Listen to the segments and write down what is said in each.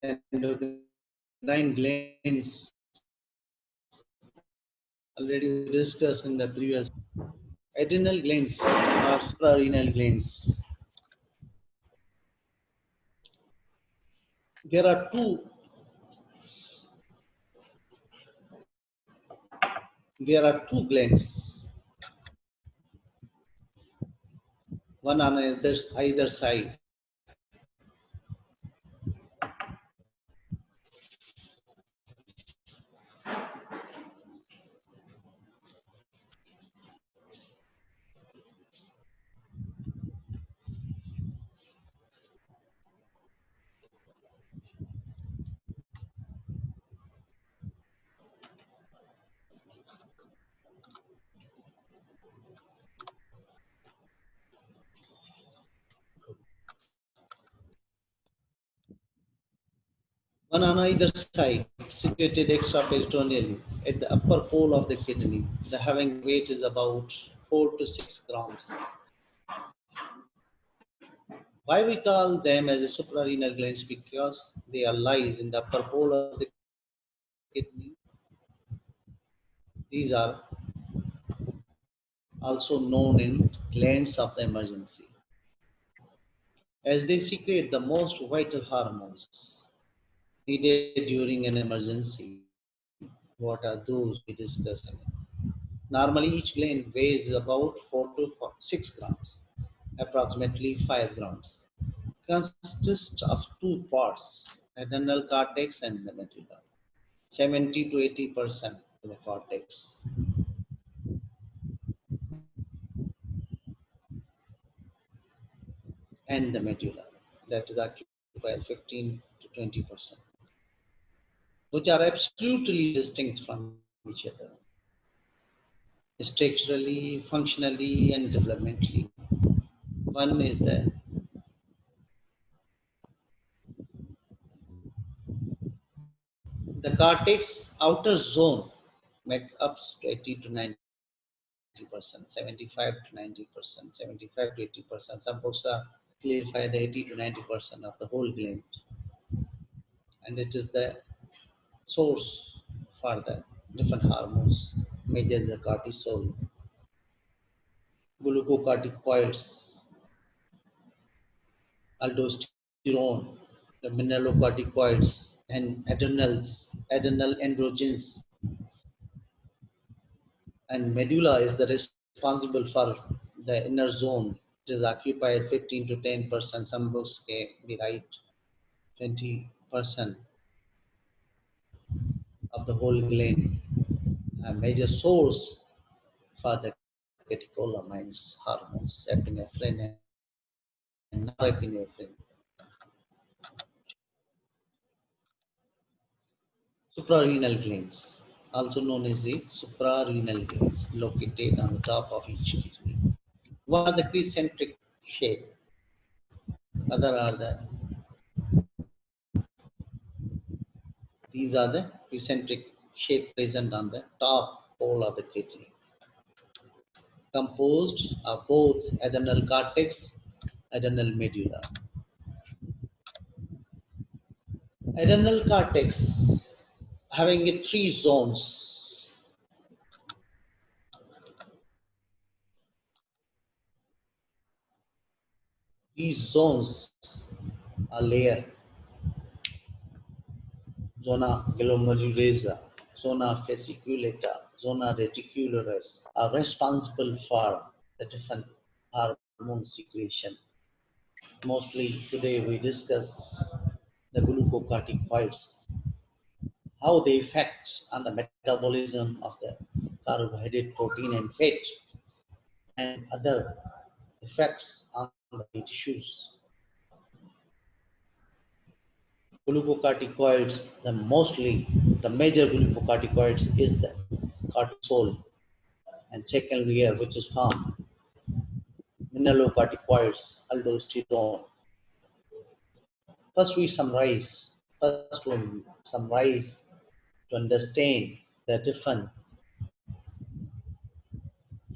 endocrine glands already discussed in the previous. Adrenal glands or suprarenal glands. There are two glands, one on either side. One on either side, secreted extraperitoneally at the upper pole of the kidney. The having weight is about 4 to 6 grams. Why we call them as a suprarenal glands? Because they are lies in the upper pole of the kidney. These are also known in glands of the emergency, as they secrete the most vital hormones needed during an emergency. What are those we discuss? Normally, each gland weighs about 4 to 6 grams, approximately 5 grams. Consists of two parts, adrenal cortex and the medulla. 70 to 80% of the cortex and the medulla, that is occupied 15 to 20%, which are absolutely distinct from each other, structurally, functionally, and developmentally. One is the cortex outer zone make up to 80 to 90%, 75 to 90%, 75 to 80%. Some books are clarify the 80 to 90% of the whole gland, and it is the source for the different hormones, major the cortisol, glucocorticoids, aldosterone, the mineralocorticoids, and adrenal androgens. And medulla is the responsible for the inner zone. It is occupied 15 to 10%. Some books can be right 20% of the whole gland. A major source for the catecholamines hormones, epinephrine and norepinephrine. Suprarenal glands, also known as the suprarenal glands, located on the top of each kidney. One are the concentric shape, other are these are the concentric shape present on the top pole of the kidney, composed of both adrenal cortex, adrenal medulla. Adrenal cortex having three zones. These zones are layered: zona glomerulata, zona fasciculata, zona reticularis, are responsible for the different hormone secretion. Mostly today we discuss the glucocorticoids, how they affect on the metabolism of the carbohydrate, protein, and fat, and other effects on the tissues. Glucocorticoids, the major glucocorticoids is the cortisol, and second layer which is formed mineralocorticoids, aldosterone. First we summarize to understand the different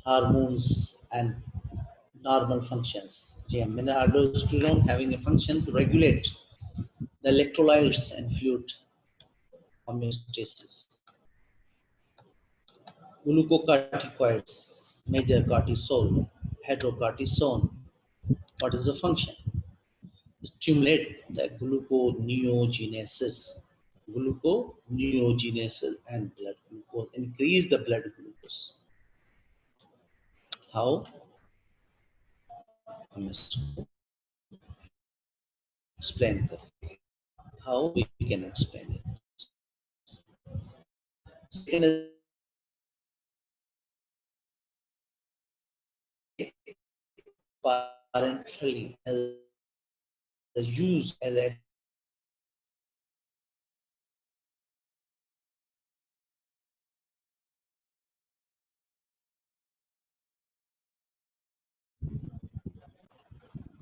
hormones and normal functions. Aldosterone having a function to regulate the electrolytes and fluid homeostasis. Glucocorticoids, major cortisol, hydrocortisone. What is the function? Stimulate the gluconeogenesis and blood glucose, increase the blood glucose. How? I must explain the how we can explain it. Second is parenterally as the use as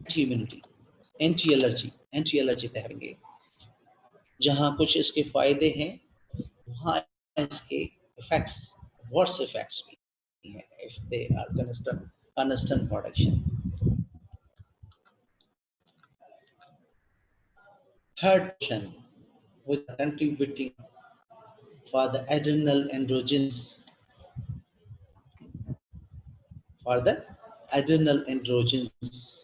anti-immunity, anti allergy कहेंगे. जहाँ कुछ इसके फायदे हैं वहाँ इसके effects verse effects भी हैं if they are constant production. Third portion with contributing for the adrenal androgens for the adrenal androgens.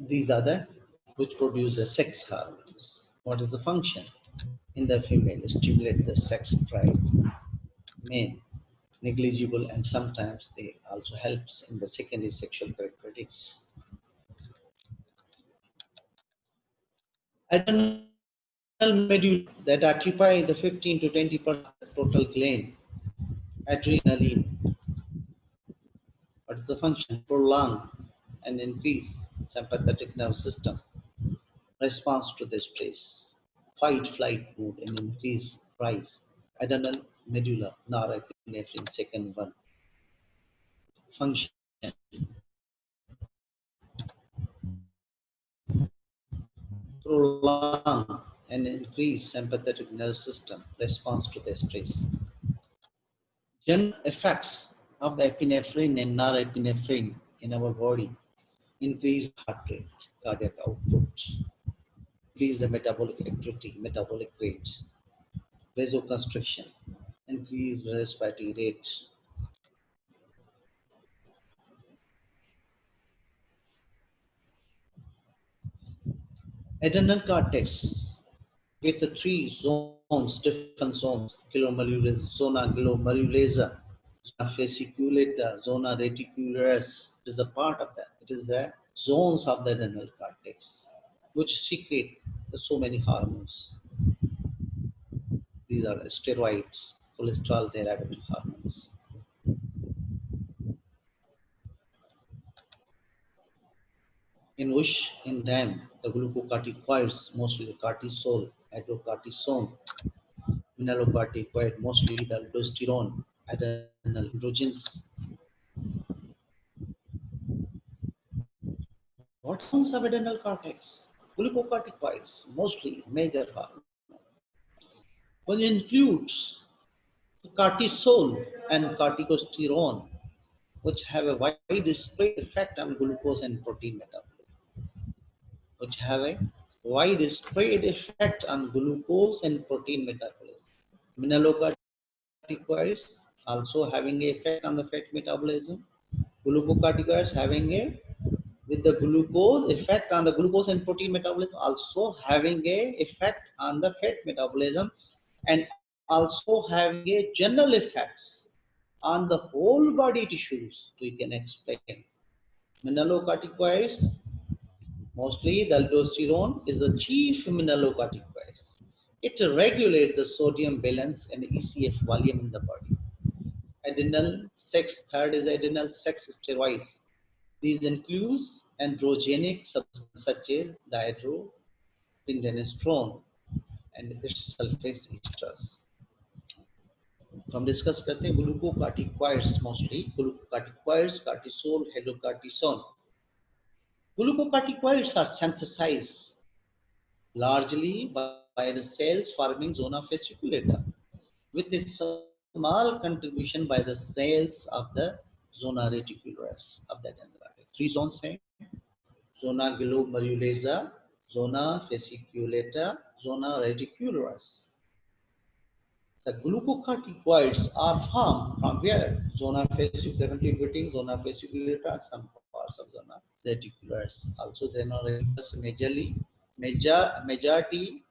These are the which produce the sex hormones. What is the function? In the female, stimulate the sex drive. Male, negligible, and sometimes they also helps in the secondary sexual characteristics. Adrenal medulla that occupy the 15 to 20% of the total gland. Adrenaline. What is the function? Prolong and increase sympathetic nervous system response to the stress. Fight flight mode and increase rise. Adrenal medulla norepinephrine second one. Function. Prolong and increase sympathetic nervous system response to the stress. General effects of the epinephrine and norepinephrine in our body: increase heart rate, cardiac output, increase the metabolic activity, metabolic rate, vasoconstriction, increase respiratory rate. Adrenal cortex with the three zones, different zones: glomerulus, zona glomerulasa, zona fasciculata, zona reticularis. It is a part of that. It is the zones of the adrenal cortex which secrete so many hormones. These are steroids, cholesterol derived hormones. In which in them the glucocorticoids, mostly the cortisol, hydrocortisone, mineralocorticoid, mostly the aldosterone, adrenal androgens. What hormones of adrenal cortex? Glucocorticoids, mostly major hormone, which includes cortisol and corticosterone, which have a widespread effect on glucose and protein metabolism, which have a widespread effect on glucose and protein metabolism. Mineralocorticoids also having a effect on the fat metabolism. Glucocorticoids having a with the glucose effect on the glucose and protein metabolism, also having a effect on the fat metabolism, and also having a general effects on the whole body tissues. We can explain. Mineralocorticoids, mostly the aldosterone is the chief mineralocorticoid. It regulates the sodium balance and ECF volume in the body. Adrenal sex, third is adrenal sex steroids. These include androgenic substances such as dihydropindenestrone and its sulfase esters. तो हम discuss करते हैं ग्लूकोकार्टिकॉइड्स mostly ग्लूकोकार्टिकॉइड्स cortisol hydrocortisone. Glucocorticoids are synthesized largely by the cells forming zona fasciculata with a small contribution by the cells of the zona reticularis of the adrenal artery. Three zones हैं, zona glomerulosa, zona fasciculata, zona reticularis. The glucocorticoids are formed from where? Zona fasciculata, contributing zona fasciculata, some parts of zona reticularis. Also, zona reticularis majority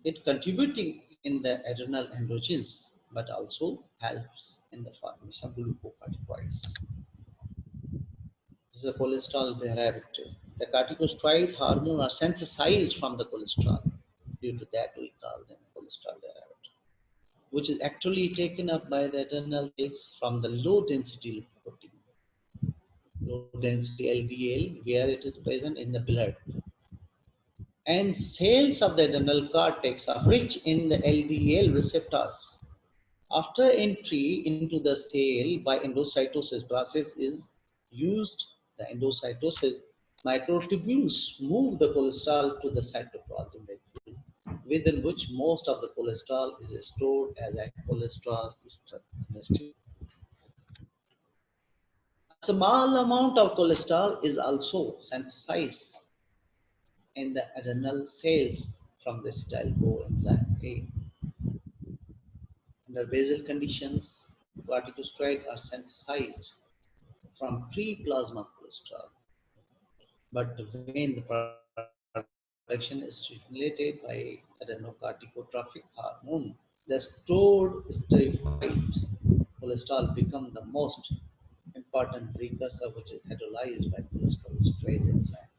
it contributing in the adrenal androgens, but also helps in the formation of glucocorticoids. This is a cholesterol derivative. The corticosteroid hormone are synthesized from the cholesterol. Due to that, we call them cholesterol derivative, which is actually taken up by the adrenal cells from the low density lipoprotein, low density LDL, where it is present in the blood. And cells of the adrenal cortex are rich in the LDL receptors. After entry into the cell by endocytosis process is used, the endocytosis microtubules move the cholesterol to the cytoplasm reticulum, within which most of the cholesterol is stored as a cholesterol ester. A small amount of cholesterol is also synthesized in the adrenal cells from the acetyl coenzyme A. Under basal conditions, corticosteroids are synthesized from free plasma cholesterol. But when the production is stimulated by adrenocorticotrophic hormone, the stored esterified cholesterol becomes the most important precursor, which is hydrolyzed by cholesterol enzyme.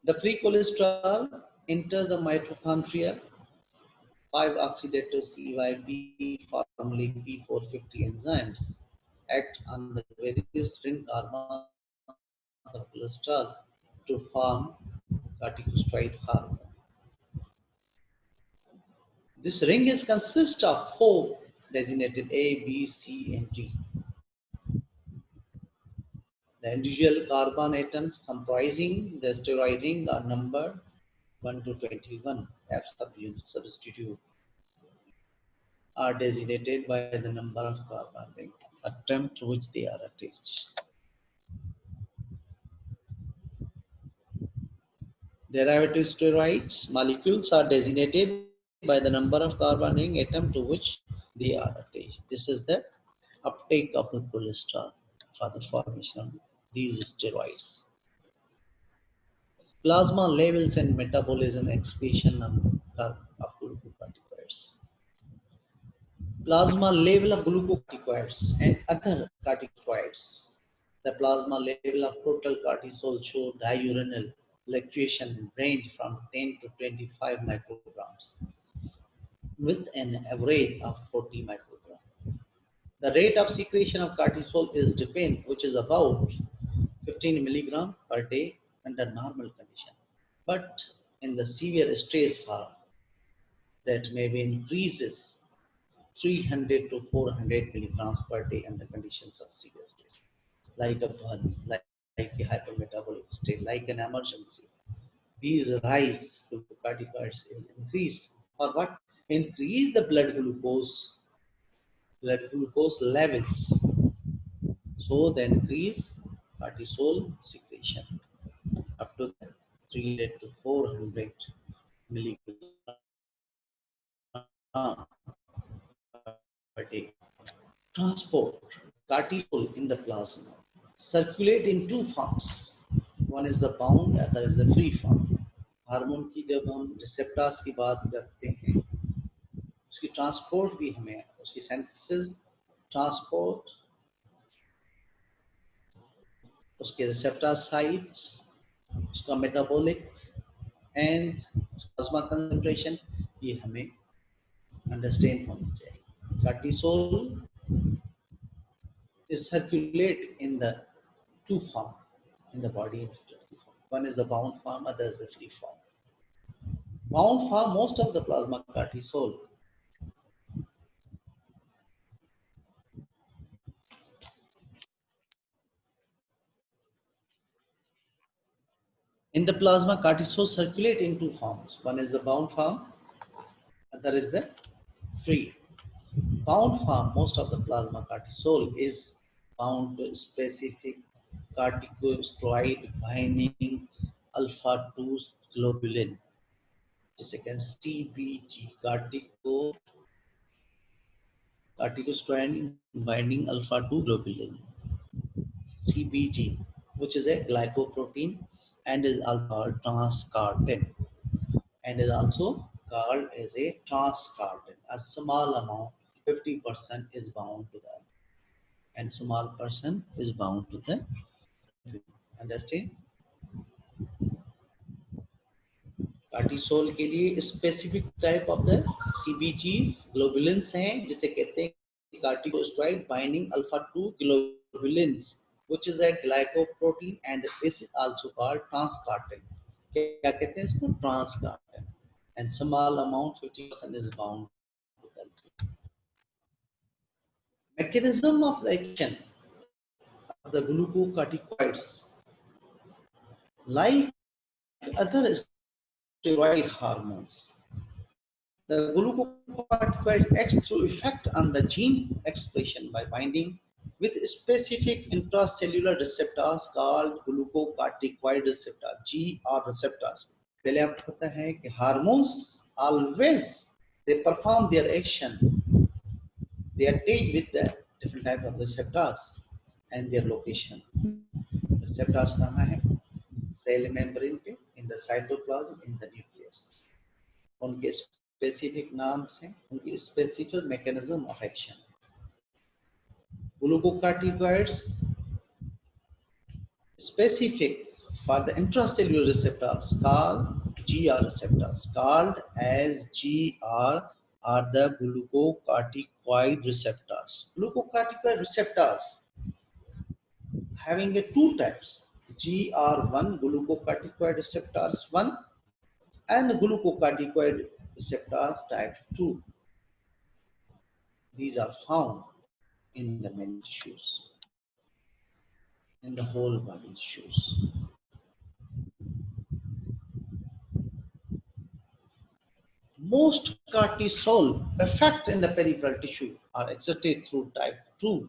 The free cholesterol enters the mitochondria. 5-oxidative CYP, formerly P450 enzymes, act on the various ring carbons of cholesterol to form corticosteroid hormone. This ring is consists of four designated A, B, C, and D. The individual carbon atoms comprising the steroid ring are numbered 1 to 21. F substitute are designated by the number of carbon ring atom to which they are attached. Derivative steroids molecules are designated by the number of carbon ring atom to which they are attached. This is the uptake of the cholesterol for the formation of these steroids. Plasma levels and metabolism excretion of glucocorticoids. Plasma level of glucocorticoids and other corticosteroids. The plasma level of total cortisol show diurnal fluctuation range from 10 to 25 micrograms with an average of 40 micrograms. The rate of secretion of cortisol is depend, which is about 15 milligram per day under normal condition. But in the severe stress form, that may be increases 300 to 400 milligrams per day under conditions of severe stress, like a burn, like a hypermetabolic state, like an emergency. These rise glucocorticoids is increase or what? Increase the blood glucose levels. So the increase cortisol secretion up to 300 to 400 milligram per day. Transport cortisol in the plasma. Circulate in two forms. One is the bound, other is the free form. Hormone की जब हम receptors की बात करते हैं, उसकी transport भी हमें उसकी सिंथेसिस, ट्रांसपोर्ट, उसके रिसेप्टर साइट्स, उसका मेटाबॉलिक एंड प्लाज्मा कंसंट्रेशन, ये हमें अंडरस्टैंड होनी चाहिए. Cortisol is circulate in the two form in the body. One is the bound form, other is the free form. Bound form, most of the plasma cortisol in the plasma cortisol circulate in two forms. One is the bound form, other is the free. Bound for most of the plasma cortisol is bound to specific corticosteroid binding alpha 2 globulin, जिसे कहते हैं CBG, corticosteroid binding alpha 2 globulin, CBG, which is a glycoprotein and is also called transcartin, and is also called as a transcartin. A small amount, 50% is bound to that, and small person is bound to the. Understand? Cortisol के लिए specific type of the CBGs globulins हैं जिसे कहते हैं corticosteroid binding alpha 2 globulins which is a glycoprotein and is also called transcartin. क्या कहते हैं इसको? Transcartin. And small amount 50% is bound to the mechanism of the action of the glucocorticoids. Like other steroid hormones, the glucocorticoid acts through effect on the gene expression by binding with specific intracellular receptors called glucocorticoid receptor (GR receptors). पहले आपको पता है कि hormones always they perform their action. They attach with the different type of receptors and their location. Receptors कहाँ है? Cell membrane पे, in the cytoplasm, in the nucleus. उनके specific नाम्स हैं, उनकी specific mechanism of action. Glucocorticoids specific for the intracellular receptors called GR receptors, called as GR are the glucocorticoid receptors. Glucocorticoid receptors having a two types, GR1 glucocorticoid receptors 1 and glucocorticoid receptors type 2. These are found in the many tissues, in the whole body tissues. Most cortisol effects in the peripheral tissue are exerted through type 2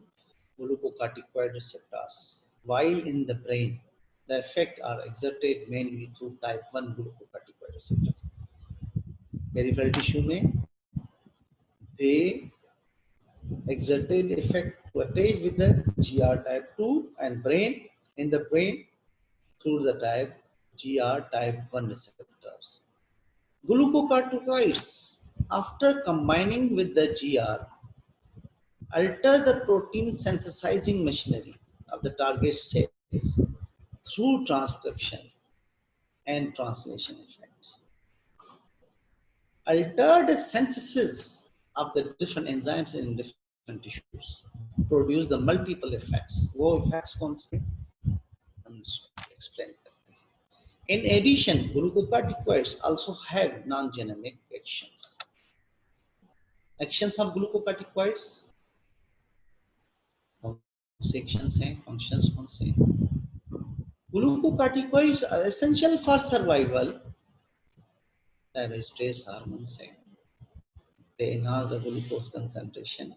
glucocorticoid receptors, while in the brain the effects are exerted mainly through type 1 glucocorticoid receptors. Peripheral tissue में they exerted effect to attach with the GR type 2 and brain, in the brain through the type GR type 1 receptors. Glucocorticoids, after combining with the GR, alter the protein synthesizing machinery of the target cells through transcription and translation effects. Altered synthesis of the different enzymes in different tissues produce the multiple effects. वो effects कौन से? हम explain करते हैं. In addition, glucocorticoids also have non-genomic actions. Actions of glucocorticoids, sections हैं, functions कौन से? Glucocorticoids are essential for survival. That is stress hormones हैं. They enhance the glucose concentration.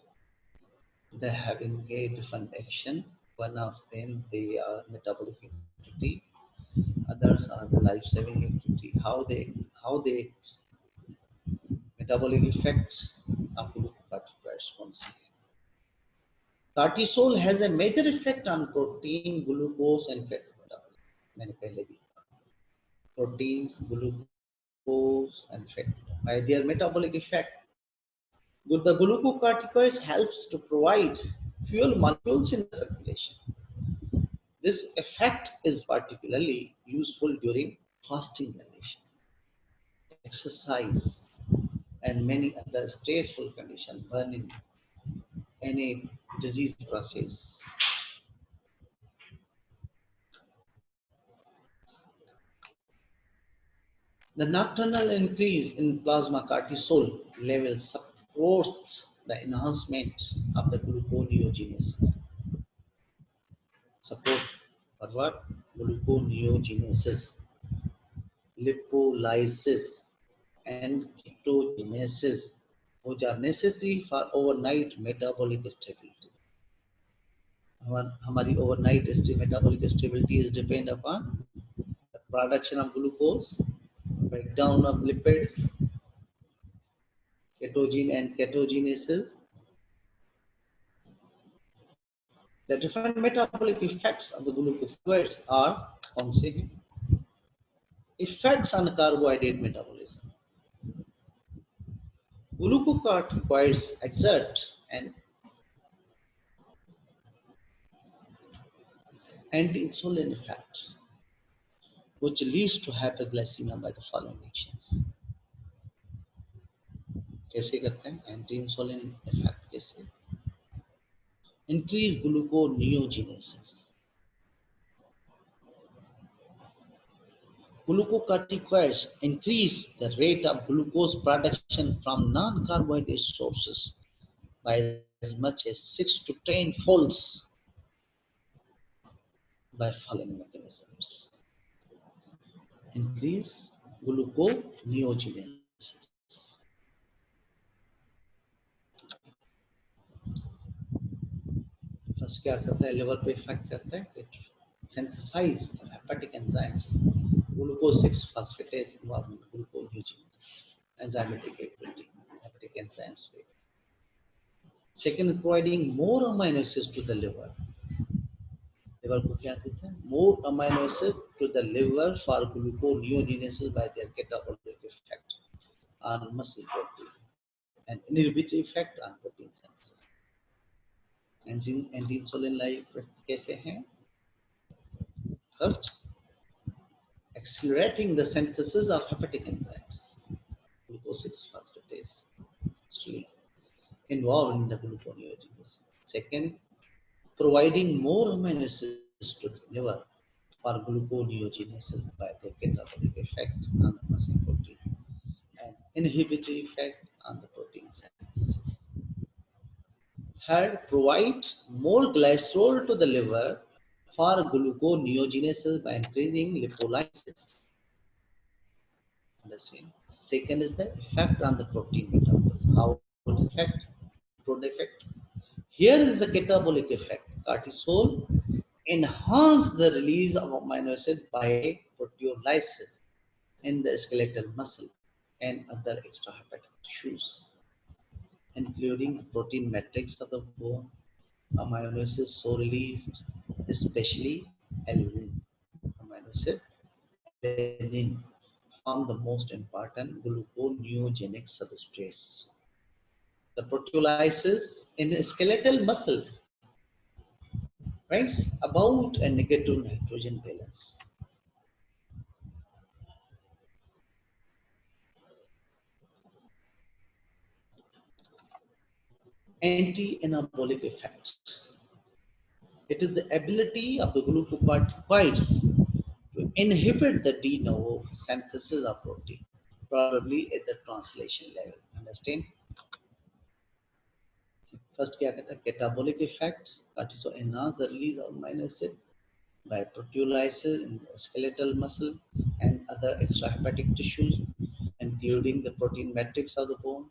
They having a different action. One of them they are metabolic activity. Others are the life-saving activity. How they metabolic effects of glucocorticoids कौन सी है? Cortisol has a major effect on protein, glucose and fat metabolism. मैंने पहले भी कहा. Proteins, glucose and fat. By their metabolic effect, the glucocorticoids helps to provide fuel molecules in the circulation. This effect is particularly useful during fasting condition, exercise, and many other stressful conditions, burning, any disease process. The nocturnal increase in plasma cortisol levels supports the enhancement of the gluconeogenesis. Support for what? Gluconeogenesis, lipolysis, and ketogenesis which are necessary for overnight metabolic stability. हमारी overnight metabolic stability is depend upon the production of glucose, breakdown of lipids, ketogene and ketogenesis. The different metabolic effects of the glucocorticoids are कौन से हैं? Effects on carbohydrate metabolism. Glucocorticoids exert an anti-insulin effect, which leads to hyperglycemia by the following actions. कैसे करते हैं? Anti-insulin effect कैसे? Increase gluconeogenesis. Glucocorticoids increase the rate of glucose production from non-carbohydrate sources by as much as 6 to 10 folds by following mechanisms. Increase gluconeogenesis. First क्या करता है? Liver पे effect करता है. It synthesize hepatic enzymes. Glucose 6 phosphatase involved in gluconeogenesis. Enzymatic activity. Hepatic enzymes. Second, providing more amino acids to the liver. Liver को क्या देता है? More amino acids to the liver for gluconeogenesis by their catabolic effect on muscle protein and inhibitory effect on protein synthesis. Anti-insulin like कैसे हैं? First, accelerating the synthesis of hepatic enzymes. Glucose 6 phosphatase still involved in the gluconeogenesis. Second, providing more amino acids to the liver for gluconeogenesis by the catabolic effect on the muscle protein and inhibitory effect on the protein synthesis. Third, provide more glycerol to the liver for gluconeogenesis by increasing lipolysis. Understand? Second is the effect on the protein metabolism. How it affect? Protein effect. Here is the catabolic effect. Cortisol enhance the release of amino acid by proteolysis in the skeletal muscle and other extrahepatic tissues, including protein matrix of the bone. Amino acids so released, especially alanine. Amino acid alanine form the most important gluconeogenic substrates. The proteolysis in skeletal muscle brings about a negative nitrogen balance. Anti-anabolic effect. It is the ability of the glucocorticoids to inhibit the de novo synthesis of protein, probably at the translation level. Understand? First, क्या कहता है? Catabolic effects. Cortisol enhance the release of amino acid by proteolysis in the skeletal muscle and other extrahepatic tissues, including the protein matrix of the bone.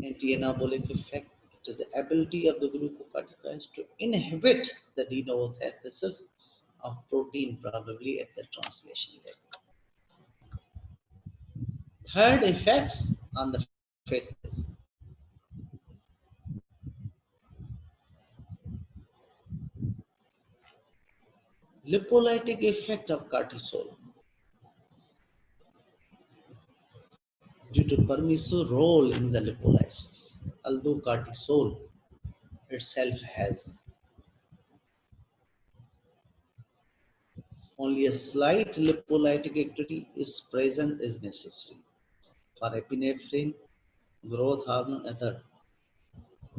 Anti-anabolic effect. It is the ability of the glucocorticoids to inhibit the de novo synthesis of protein, probably at the translation level. Third, effects on the fitness. Lipolytic effect of cortisol. Due to permissive role in the lipolysis, although cortisol itself has only a slight lipolytic activity is present is necessary for epinephrine, growth hormone, other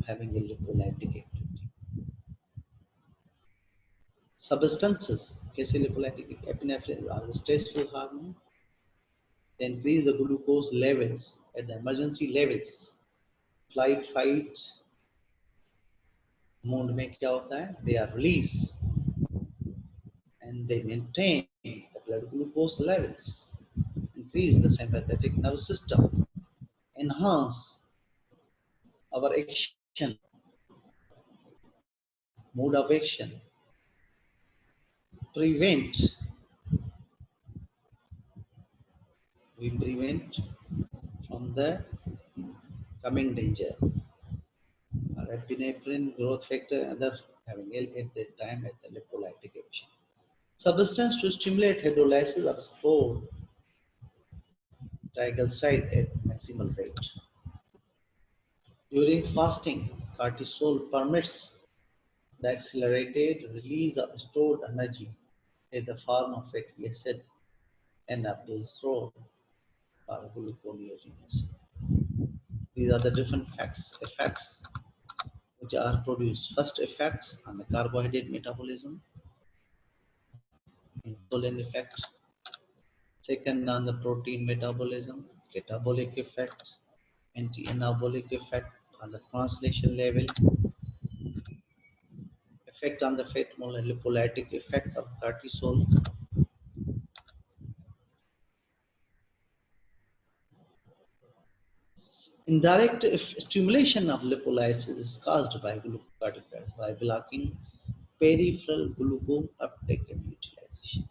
having a lipolytic activity. Substances, कैसे lipolytic? Epinephrine are the stressful hormone. They increase the glucose levels at the emergency levels. Flight, fight mode में क्या होता है? They are released and they maintain the blood glucose levels, increase the sympathetic nervous system, enhance our action, mood of action, prevent, we prevent from the coming danger. Epinephrine, growth factor, and other having at that time at the lipolytic action. Substance to stimulate hydrolysis of stored triglyceride at maximal rate. During fasting, cortisol permits the accelerated release of stored energy in the form of fatty acid and aldosterone or gluconeogenesis. These are the different effects which are produced. First effects on the carbohydrate metabolism, insulin effect. Second on the protein metabolism, catabolic effect, anti-anabolic effect on the translation level, effect on the fat molecule, lipolytic effects of cortisol. Indirect stimulation of lipolysis is caused by glucocorticoids by blocking peripheral glucose uptake and utilization.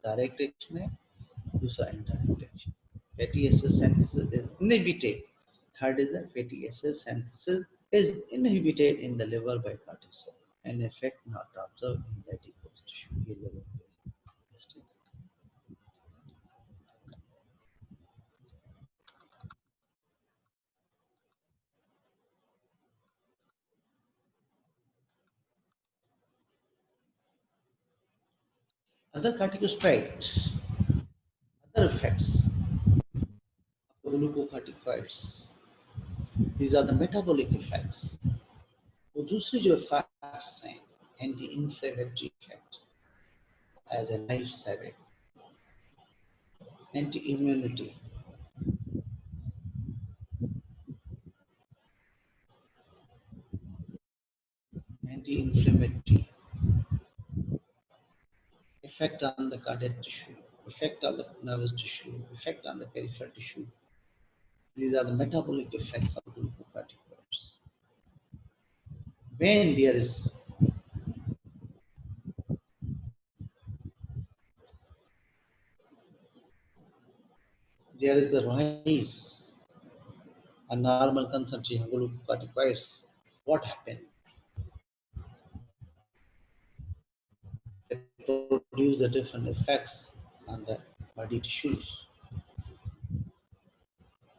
Direct action है, दूसरा indirect action. Fatty acid synthesis is inhibited. Third is that fatty acid synthesis is inhibited in the liver by cortisol, an effect not observed in the adipose tissue. Other corticosteroids, other effects of glucocorticoids. These are the metabolic effects. वो दूसरे जो effects हैं, anti-inflammatory effect as a life-saving, anti-immunity, anti-inflammatory, effect on the cardiac tissue, effect on the nervous tissue, effect on the peripheral tissue. These are the metabolic effects of glucocorticoids. When there is the rise a normal concentration of glucocorticoids, what happens? They produce the different effects on the body tissues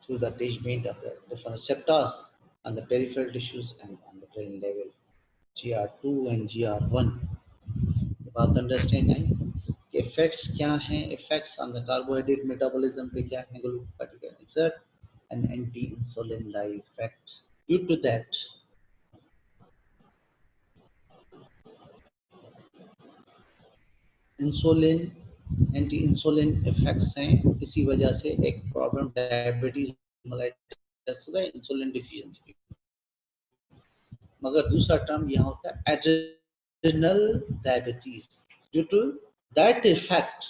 through the attachment of the different receptors on the peripheral tissues and on the brain level. GR2 and GR1. ये बात understand है कि effects क्या हैं, effects on the carbohydrate metabolism पे क्या है, glucocorticoid exert an anti-insulin like effect. Due to that, insulin anti insulin effects हैं, इसी वजह से एक प्रॉब्लम डायबिटीज मेलाइटस होता है, इंसुलिन डिफिशिएंसी। मगर दूसरा टर्म यहाँ होता है adrenal diabetes. Due to that effect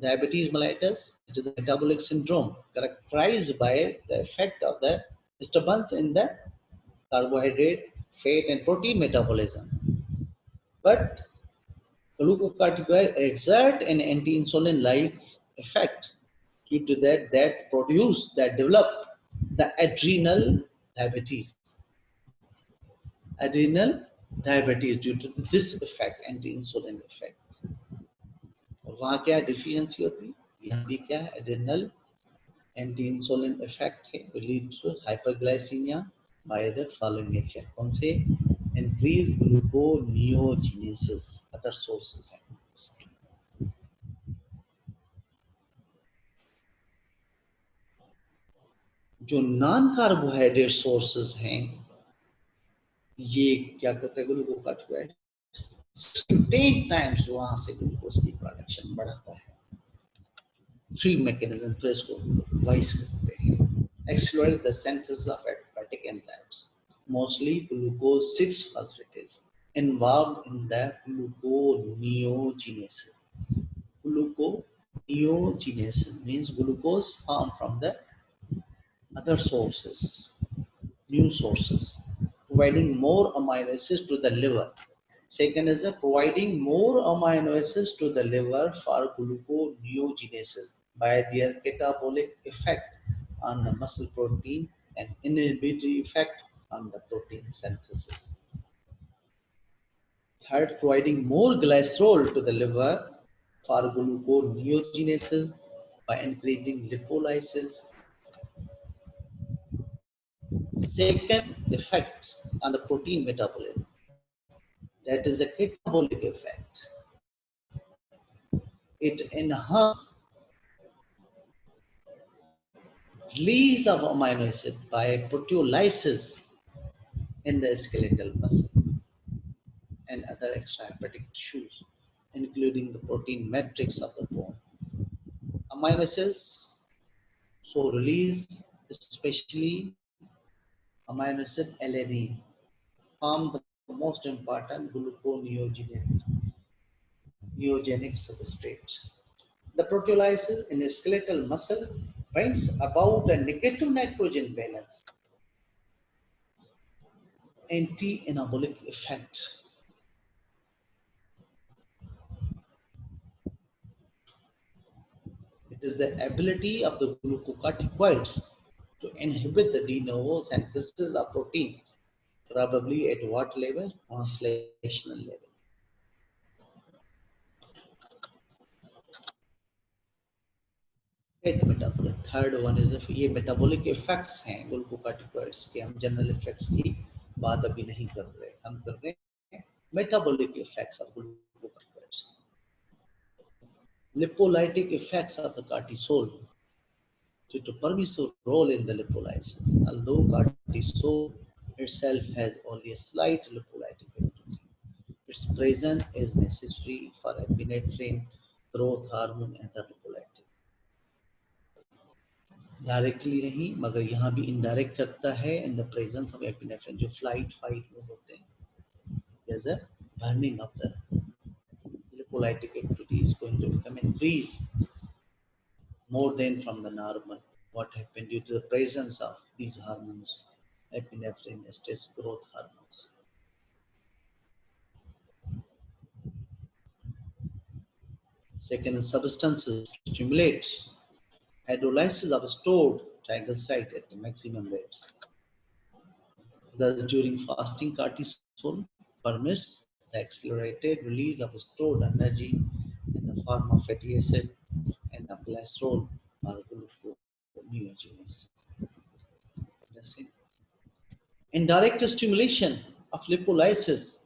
diabetes mellitus is the metabolic syndrome characterized by the effect of the disturbance in the carbohydrate, fat and protein metabolism. But glucocorticoid exert an anti-insulin like effect. Due to that produce, that develop the adrenal diabetes. Adrenal diabetes due to this effect, anti-insulin effect. और वहाँ क्या deficiency होती है, यहाँ भी क्या है, adrenal anti insulin effect है, lead to hyperglycaemia by the following action. कौन से? Increase gluconeogenesis. अदर सोर्सेज हैं जो नॉन कार्बोहाइड्रेट सोर्सेज हैं, ये क्या करते हैं, ग्लूकोकार्टिकोइड 10 टाइम्स वहां से ग्लूकोज की प्रोडक्शन बढ़ाता है। 3 mechanism प्रेस को वाइस करते हैं, accelerate the synthesis of hepatic enzymes, mostly glucose 6-phosphate is involved in the gluconeogenesis. Gluconeogenesis means glucose formed from the other sources, new sources, providing more amino acids to the liver. Second is the providing more amino acids to the liver for gluconeogenesis by their catabolic effect on the muscle protein and inhibitory effect on the protein synthesis. Third, providing more glycerol to the liver for gluconeogenesis by increasing lipolysis. Second, effect on the protein metabolism. That is the catabolic effect. It enhances release of amino acid by proteolysis in the skeletal muscle and other extrahepatic tissues, including the protein matrix of the bone. Amino acids so release, especially amino acid alanine, form the most important gluconeogenic substrate. The proteolysis in a skeletal muscle brings about a negative nitrogen balance, anti-anabolic effect. It is the ability of the glucocorticoids to inhibit the de novo synthesis of proteins, probably at what level? Translational level. Metabolic third one is ये metabolic effects हैं ग्लूकोकार्टिकॉइड्स के हम general effects की बात अभी नहीं कर रहे हम कर रहे हैं metabolic effects of glucocorticoids lipolytic effects of the cortisol due to permissive role in the lipolysis. Although cortisol itself has only a slight lipolytic activity, its presence is necessary for epinephrine, growth hormone, and the lipolytic. Directly नहीं मगर यहाँ भी indirect करता है in the presence of epinephrine जो flight fight में होते हैं there's a burning of the lipolytic activity is going to become increase more than from the normal. What happened due to the presence of these hormones, epinephrine, stress growth hormones. Second, substances stimulate hydrolysis of stored triglyceride at the maximum rates. Thus, during fasting, cortisol permits the accelerated release of stored energy in the form of fatty acid and the glycerol or gluconeogenesis. Understand? Indirect stimulation of lipolysis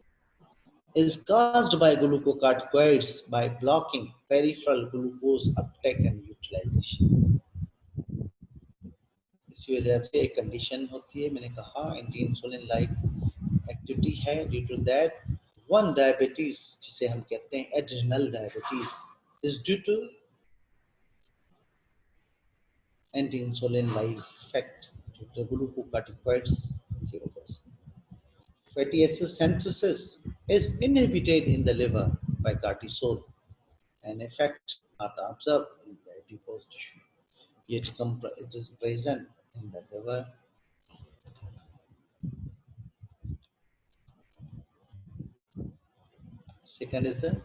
is caused by glucocorticoids by blocking peripheral glucose uptake and utilization. इसी वजह से एक condition होती है मैंने कहा anti insulin like activity है due to that one diabetes जिसे हम कहते हैं adrenal diabetes is due to anti insulin like effect जो ग्लूकोकार्टिकॉइड्स की वजह से fatty acid synthesis is inhibited in the liver by cortisol and effect are observed in the adipose tissue. Yet it is present in the liver. Second is the